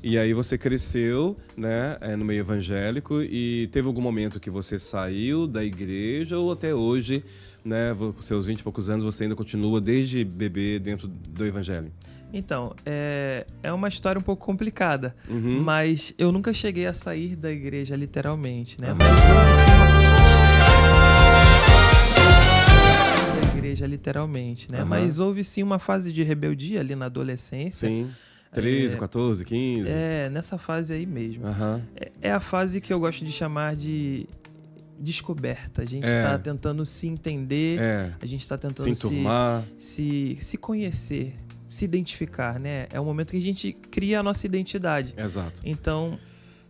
E aí você cresceu, né, no meio evangélico, e teve algum momento que você saiu da igreja ou até hoje, né, com seus 20 e poucos anos, você ainda continua desde bebê dentro do evangelho? Então, é uma história um pouco complicada, mas eu nunca cheguei a sair da igreja literalmente, né? Mas da igreja literalmente, né? Mas houve sim uma fase de rebeldia ali na adolescência. Sim. 13, 14, 15. Nessa fase aí mesmo. É a fase que eu gosto de chamar de descoberta. A gente está tentando se entender, a gente está tentando se conhecer, se identificar, né? É o momento que a gente cria a nossa identidade. Exato. Então,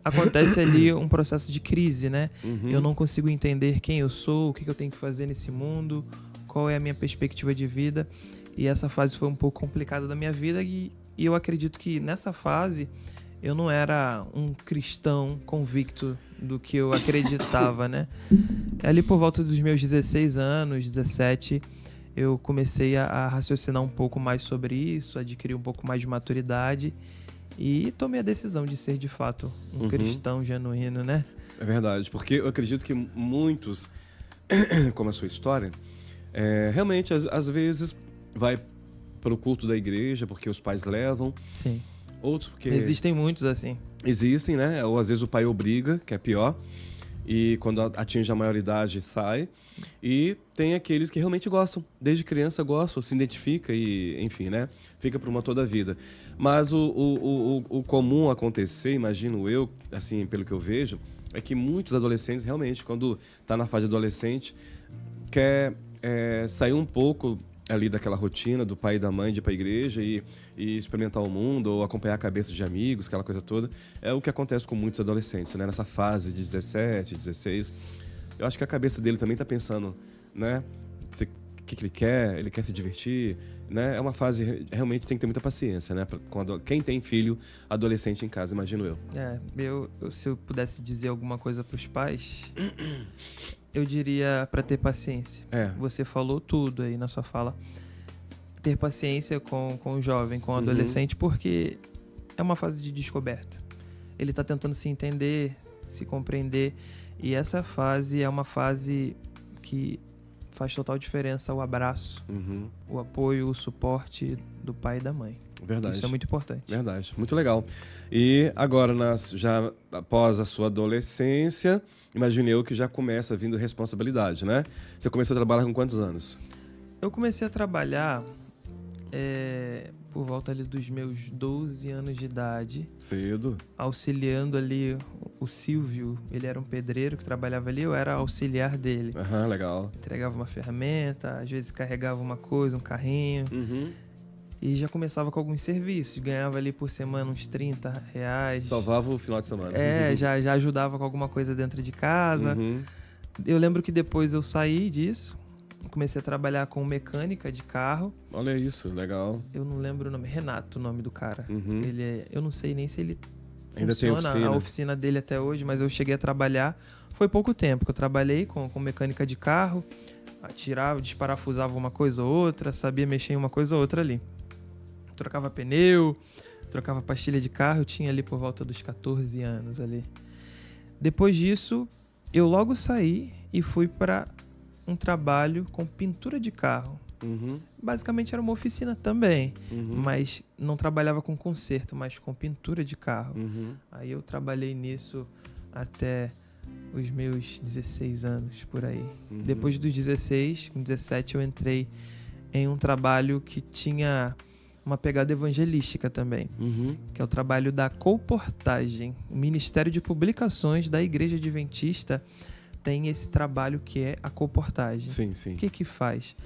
acontece ali um processo de crise, né? Eu não consigo entender quem eu sou, o que eu tenho que fazer nesse mundo, qual é a minha perspectiva de vida. E essa fase foi um pouco complicada da minha vida e eu acredito que nessa fase eu não era um cristão convicto do que eu acreditava, né? Ali por volta dos meus 16 anos, 17, eu comecei a raciocinar um pouco mais sobre isso, adquirir um pouco mais de maturidade e tomei a decisão de ser, de fato, um cristão genuíno, né? É verdade, porque eu acredito que muitos, como a sua história, realmente, às vezes, vai para o culto da igreja porque os pais levam. Sim. Outros porque... Existem muitos assim. Existem, né? Ou às vezes o pai obriga, que é pior. E quando atinge a maioridade, sai. E tem aqueles que realmente gostam. Desde criança gostam, se identifica e, enfim, né? Fica por uma toda a vida. Mas o comum acontecer, imagino eu, assim, pelo que eu vejo, é que muitos adolescentes, realmente, quando tá na fase adolescente, quer sair um pouco ali daquela rotina do pai e da mãe de ir pra igreja e experimentar o mundo ou acompanhar a cabeça de amigos, aquela coisa toda. É o que acontece com muitos adolescentes, né? Nessa fase de 17, 16. Eu acho que a cabeça dele também tá pensando, né? O que ele quer? Ele quer se divertir, né? É uma fase, realmente tem que ter muita paciência, né? Quem tem filho adolescente em casa, imagino eu. Se eu pudesse dizer alguma coisa pros pais... Eu diria para ter paciência. Você falou tudo aí na sua fala. Ter paciência com o jovem, com o adolescente, porque é uma fase de descoberta. Ele está tentando se entender, se compreender. E essa fase é uma fase que faz total diferença o abraço, o apoio, o suporte do pai e da mãe. Verdade. Isso é muito importante. Verdade, muito legal. E agora, já após a sua adolescência, imagine eu que já começa vindo responsabilidade, né? Você começou a trabalhar com quantos anos? Eu comecei a trabalhar por volta ali dos meus 12 anos de idade. Cedo. Auxiliando ali o Silvio. Ele era um pedreiro que trabalhava ali, eu era auxiliar dele. Legal. Entregava uma ferramenta, às vezes carregava uma coisa, um carrinho. E já começava com alguns serviços. Ganhava ali por semana uns R$30. Salvava o final de semana. Já ajudava com alguma coisa dentro de casa. Eu lembro que depois eu saí disso. Comecei a trabalhar com mecânica de carro. Olha isso, legal. Eu não lembro o nome. Renato, o nome do cara. Eu não sei nem se ele ainda funciona tem a oficina dele até hoje, mas eu cheguei a trabalhar. Foi pouco tempo que eu trabalhei com mecânica de carro. Tirava, desparafusava uma coisa ou outra, sabia mexer em uma coisa ou outra ali. Trocava pneu, trocava pastilha de carro, eu tinha ali por volta dos 14 anos ali. Depois disso, eu logo saí e fui para um trabalho com pintura de carro. Basicamente era uma oficina também, mas não trabalhava com conserto, mas com pintura de carro. Aí eu trabalhei nisso até os meus 16 anos, por aí. Depois dos 16, com 17 eu entrei em um trabalho que tinha uma pegada evangelística também, que é o trabalho da colportagem. O Ministério de Publicações da Igreja Adventista tem esse trabalho que é a colportagem. Sim. O que faz?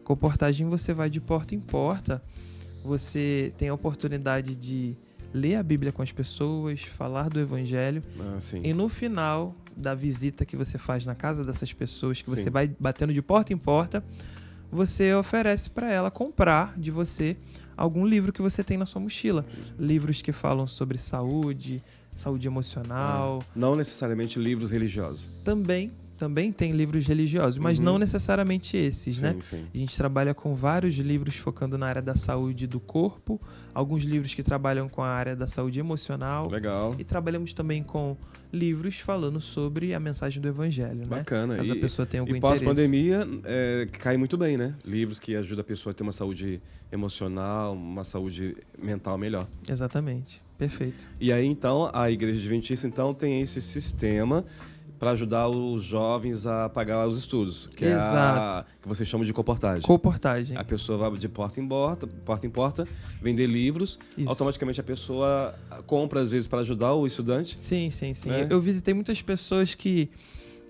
Colportagem, você vai de porta em porta, você tem a oportunidade de ler a Bíblia com as pessoas, falar do Evangelho, e no final da visita que você faz na casa dessas pessoas, que você vai batendo de porta em porta, você oferece para ela comprar de você algum livro que você tem na sua mochila. Livros que falam sobre saúde emocional. Não necessariamente livros religiosos. Também, também tem livros religiosos, mas não necessariamente esses, Sim, né? sim. A gente trabalha com vários livros focando na área da saúde do corpo, alguns livros que trabalham com a área da saúde emocional. Legal. E trabalhamos também com livros falando sobre a mensagem do evangelho, né? Bacana. Caso a pessoa tenha algum E interesse. pós-pandemia, cai muito bem, né? Livros que ajudam a pessoa a ter uma saúde emocional, uma saúde mental melhor. Exatamente. Perfeito. E aí, então, a Igreja Adventista, então, tem esse sistema para ajudar os jovens a pagar os estudos, que Exato. que vocês chamam de comportagem. Comportagem. A pessoa vai de porta em porta, vender livros, Isso. automaticamente a pessoa compra, às vezes, para ajudar o estudante. Sim. Né? Eu visitei muitas pessoas que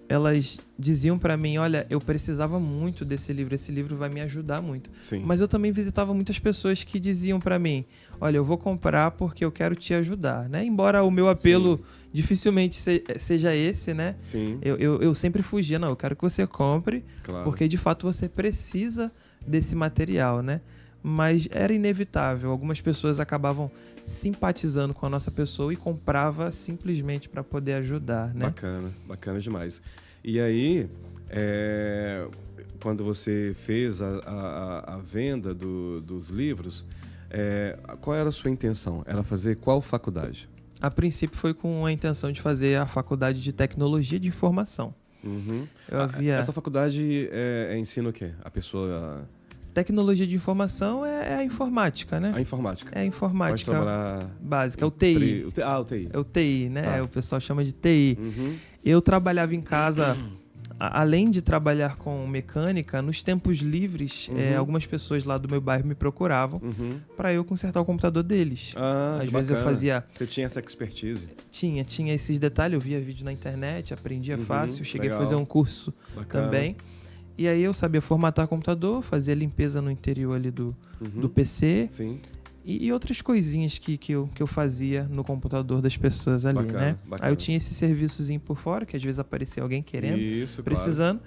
elas diziam pra mim, olha, eu precisava muito desse livro, esse livro vai me ajudar muito. Sim. Mas eu também visitava muitas pessoas que diziam pra mim, olha, eu vou comprar porque eu quero te ajudar, né? Embora o meu apelo dificilmente seja esse, né? Sim, Eu sempre fugia, não, eu quero que você compre, claro. porque de fato você precisa desse material, né? Mas era inevitável, algumas pessoas acabavam simpatizando com a nossa pessoa e comprava simplesmente para poder ajudar, né? Bacana demais. E aí, quando você fez a venda dos livros, qual era a sua intenção? Era fazer qual faculdade? A princípio foi com a intenção de fazer a faculdade de tecnologia de informação. Uhum. Eu havia... Essa faculdade ensina o quê? A pessoa... Tecnologia de informação é a informática, né? A informática. É a informática Pode trabalhar... básica, é o TI. o TI. É o TI, né? Tá. O pessoal chama de TI. Uhum. Eu trabalhava em casa, além de trabalhar com mecânica, nos tempos livres, algumas pessoas lá do meu bairro me procuravam para eu consertar o computador deles. Ah, Às que vezes eu bacana. fazia... Você tinha essa expertise. Tinha esses detalhes, eu via vídeo na internet, aprendia fácil, cheguei legal. a fazer um curso Bacana. também. E aí eu sabia formatar o computador, fazia limpeza no interior ali do PC Sim. e outras coisinhas que eu fazia no computador das pessoas ali, Bacana, né? bacana. Aí eu tinha esse serviçozinho por fora, que às vezes aparecia alguém querendo, Isso, precisando.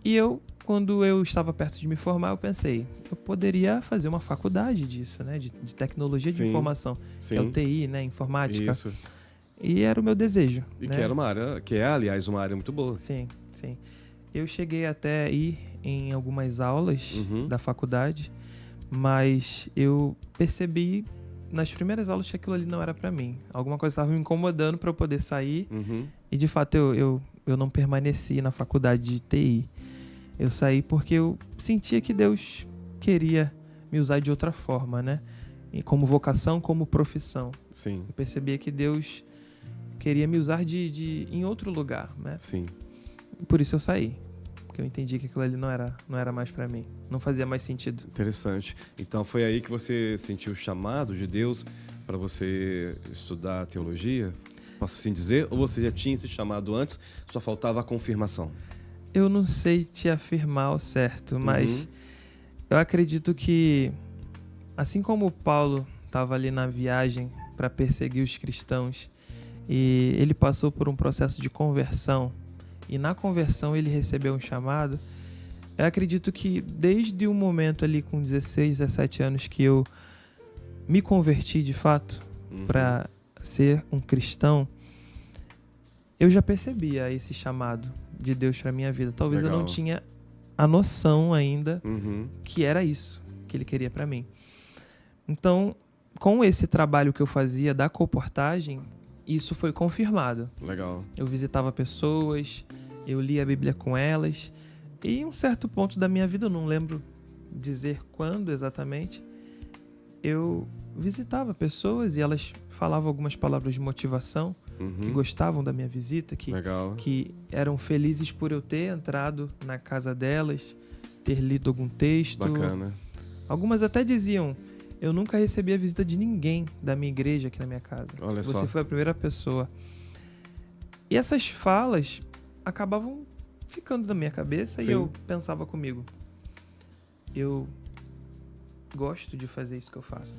E quando eu estava perto de me formar, eu pensei, eu poderia fazer uma faculdade disso, né? De tecnologia de Sim, informação, que é o sim. TI, né? Informática. Isso. E era o meu desejo. E né? que era uma área, aliás, uma área muito boa. Sim. Eu cheguei até ir em algumas aulas da faculdade, mas eu percebi nas primeiras aulas que aquilo ali não era pra mim. Alguma coisa estava me incomodando para eu poder sair e de fato eu não permaneci na faculdade de TI. Eu saí porque eu sentia que Deus queria me usar de outra forma, né? E como vocação, como profissão. Sim. Eu percebia que Deus queria me usar em outro lugar, né? Sim. Por isso eu saí. Porque eu entendi que aquilo ali não era mais pra mim. Não fazia mais sentido. Interessante. Então foi aí que você sentiu o chamado de Deus para você estudar teologia? Posso assim dizer? Ou você já tinha esse chamado antes, só faltava a confirmação? Eu não sei te afirmar ao certo, mas eu acredito que, assim como Paulo estava ali na viagem para perseguir os cristãos e ele passou por um processo de conversão, e na conversão ele recebeu um chamado, eu acredito que desde o momento ali com 16, 17 anos que eu me converti de fato para ser um cristão, eu já percebia esse chamado de Deus para minha vida. Talvez Legal. eu não tinha a noção ainda Uhum. que era isso que ele queria para mim. Então, com esse trabalho que eu fazia da comportagem, isso foi confirmado. Legal. Eu visitava pessoas, eu lia a Bíblia com elas, e em um certo ponto da minha vida, eu não lembro dizer quando exatamente, eu visitava pessoas e elas falavam algumas palavras de motivação, que gostavam da minha visita, Legal. que eram felizes por eu ter entrado na casa delas, ter lido algum texto. Bacana. Algumas até diziam, eu nunca recebi a visita de ninguém da minha igreja aqui na minha casa. Olha Você só. foi a primeira pessoa. E essas falas acabavam ficando na minha cabeça Sim. e eu pensava comigo, eu gosto de fazer isso que eu faço.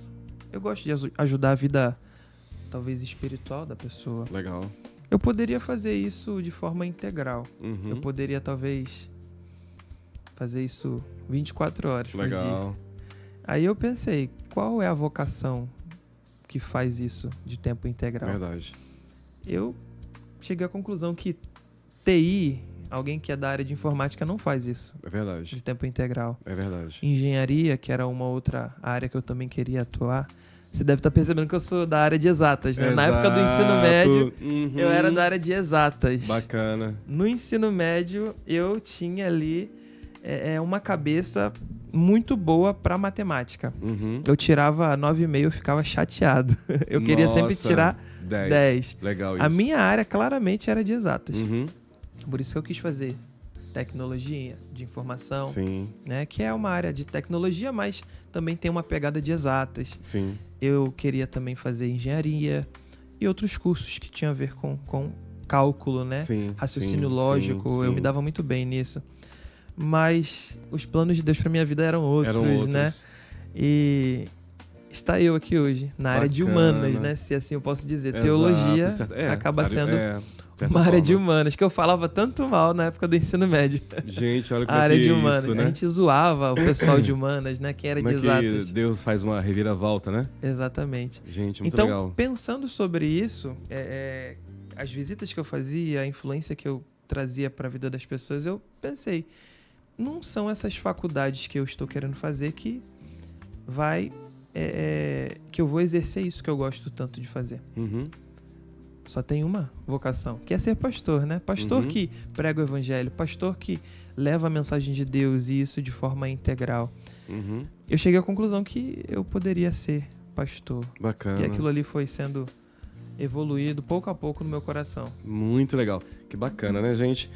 Eu gosto de ajudar a vida, talvez, espiritual da pessoa. Legal. Eu poderia fazer isso de forma integral. Uhum. Eu poderia, talvez, fazer isso 24 horas por dia. Legal. Aí eu pensei, qual é a vocação que faz isso de tempo integral? Verdade. Eu cheguei à conclusão que TI Alguém que é da área de informática não faz isso É verdade. de tempo integral. É verdade. Engenharia, que era uma outra área que eu também queria atuar, você deve estar percebendo que eu sou da área de exatas, né? Na época do ensino médio, eu era da área de exatas. Bacana. No ensino médio, eu tinha ali uma cabeça muito boa para matemática. Uhum. Eu tirava 9,5, eu ficava chateado. Eu queria sempre tirar 10. Legal isso. A minha área claramente era de exatas. Uhum. Por isso que eu quis fazer tecnologia de informação, Sim, né? Que é uma área de tecnologia, mas também tem uma pegada de exatas. sim. Eu queria também fazer engenharia e outros cursos que tinham a ver com cálculo, né? Sim, Raciocínio sim, lógico. sim, Eu sim. me dava muito bem nisso. Mas os planos de Deus para minha vida eram outros, né? E está eu aqui hoje, na área de humanas, né? Se assim eu posso dizer. Exato, Teologia certo. acaba sendo de certa uma área forma. de humanas, que eu falava tanto mal na época do ensino médio. Gente, olha A como é área que de é humanas. isso, né? A gente zoava o pessoal de humanas, né? Quem era Como de é que exatas. Deus faz uma reviravolta, né? Exatamente. Gente, muito Então, legal. pensando sobre isso, as visitas que eu fazia, a influência que eu trazia para a vida das pessoas, eu pensei, não são essas faculdades que eu estou querendo fazer que que eu vou exercer isso que eu gosto tanto de fazer. Uhum. Só tem uma vocação, que é ser pastor, né? Pastor que prega o evangelho, pastor que leva a mensagem de Deus e isso de forma integral. Uhum. Eu cheguei à conclusão que eu poderia ser pastor. Bacana. E aquilo ali foi sendo evoluído pouco a pouco no meu coração. Muito legal. Que bacana, né, gente?